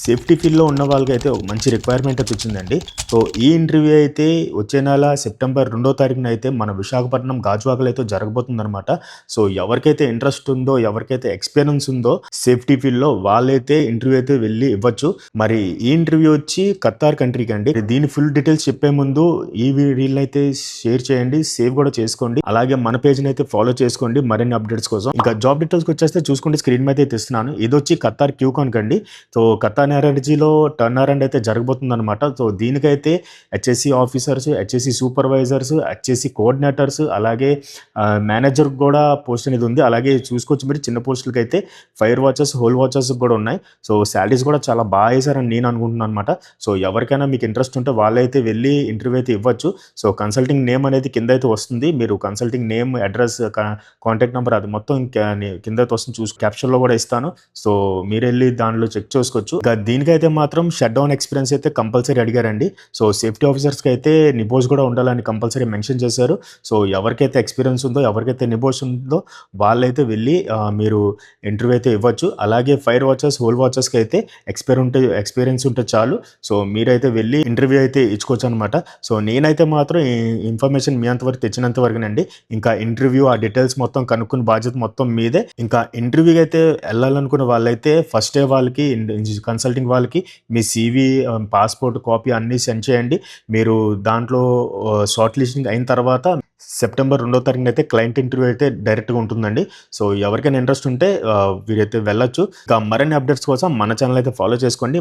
Safety ఫీల్డ్లో ఉన్న వాళ్ళకైతే ఒక మంచి రిక్వైర్మెంట్ అయితే వచ్చిందండి. సో ఈ ఇంటర్వ్యూ అయితే వచ్చే నెల సెప్టెంబర్ 2వ తారీఖున అయితే మన విశాఖపట్నం గాజువాకలో అయితే జరగబోతుందనమాట. సో ఎవరికైతే ఇంట్రెస్ట్ ఉందో, ఎవరికైతే ఎక్స్పీరియన్స్ ఉందో సేఫ్టీ ఫీల్డ్లో వాళ్ళైతే ఇంటర్వ్యూ అయితే వెళ్ళి ఇవ్వచ్చు. మరి ఈ ఇంటర్వ్యూ వచ్చి ఖతార్ కంట్రీకి అండి. దీని ఫుల్ డీటెయిల్స్ చెప్పే ముందు ఈ రీల్ అయితే షేర్ చేయండి, సేవ్ కూడా చేసుకోండి. అలాగే మన పేజ్ని అయితే ఫాలో చేసుకోండి మరిన్ని అప్డేట్స్ కోసం. ఇంకా జాబ్ డీటెయిల్స్కి వచ్చేస్తే చూసుకుంటే స్క్రీన్ మీద అయితే ఇస్తున్నాను. ఇది వచ్చి ఖతార్ క్యూకాన్ కండి. సో ఖతార్ ఎనర్జీలో టర్న్ అరౌండ్ అయితే జరగబోతుంది అనమాట. సో దీనికైతే HSC officers, HSC supervisors, HSC coordinators, అలాగే మేనేజర్ కూడా పోస్ట్ అనేది ఉంది. అలాగే చూసుకోవచ్చు మీరు చిన్న పోస్టులకి అయితే ఫైర్ వాచెస్, హోల్ వాచెస్ కూడా ఉన్నాయి. సో శాలరీస్ కూడా చాలా బాగా వేసారని నేను అనుకుంటున్నాను అనమాట. సో ఎవరికైనా మీకు ఇంట్రెస్ట్ ఉంటే వాళ్ళైతే వెళ్ళి ఇంటర్వ్యూ అయితే ఇవ్వచ్చు. సో కన్సల్టింగ్ నేమ్ అనేది కింద అయితే వస్తుంది. మీరు consulting name, address, contact number అది మొత్తం కింద అయితే వస్తుంది. చూసి క్యాప్షన్లో కూడా ఇస్తాను. సో మీరు వెళ్ళి దానిలో చెక్ చేసుకోవచ్చు. దీనికైతే మాత్రం షట్ డౌన్ ఎక్స్పీరియన్స్ అయితే కంపల్సరీ అడిగారండి. సో సేఫ్టీ ఆఫీసర్స్కి అయితే నిబోస్ కూడా ఉండాలని కంపల్సరీ మెన్షన్ చేశారు. సో ఎవరికైతే ఎక్స్పీరియన్స్ ఉందో, ఎవరికైతే నిబోస్ ఉందో వాళ్ళైతే వెళ్ళి మీరు ఇంటర్వ్యూ అయితే ఇవ్వచ్చు. అలాగే ఫైర్ వాచెస్, హోల్ వాచెస్కి అయితే ఎక్స్పీరియన్స్ ఉంటే చాలు. సో మీరైతే వెళ్ళి ఇంటర్వ్యూ అయితే ఇచ్చుకోవచ్చు అనమాట. సో నేనైతే మాత్రం ఈ ఇన్ఫర్మేషన్ మీ అంతవరకు తెచ్చినంత వరకునండి. ఇంకా ఇంటర్వ్యూ ఆ డీటెయిల్స్ మొత్తం కనుక్కునే బాధ్యత మొత్తం మీదే. ఇంకా ఇంటర్వ్యూకి అయితే వెళ్ళాలనుకున్న వాళ్ళైతే ఫస్ట్ డే వాళ్ళకి కన్సల్టింగ్ వాళ్ళకి మీ CV, పాస్పోర్ట్ కాపీ అన్నీ సెండ్ చేయండి. మీరు దాంట్లో షార్ట్ లిస్టింగ్ అయిన తర్వాత సెప్టెంబర్ 2వ తారీఖున అయితే క్లయింట్ ఇంటర్వ్యూ అయితే డైరెక్ట్గా ఉంటుందండి. సో ఎవరికైనా ఇంట్రెస్ట్ ఉంటే వీరైతే వెళ్ళొచ్చు. ఇంకా మరిన్ని అప్డేట్స్ కోసం మన ఛానల్ అయితే ఫాలో చేసుకోండి.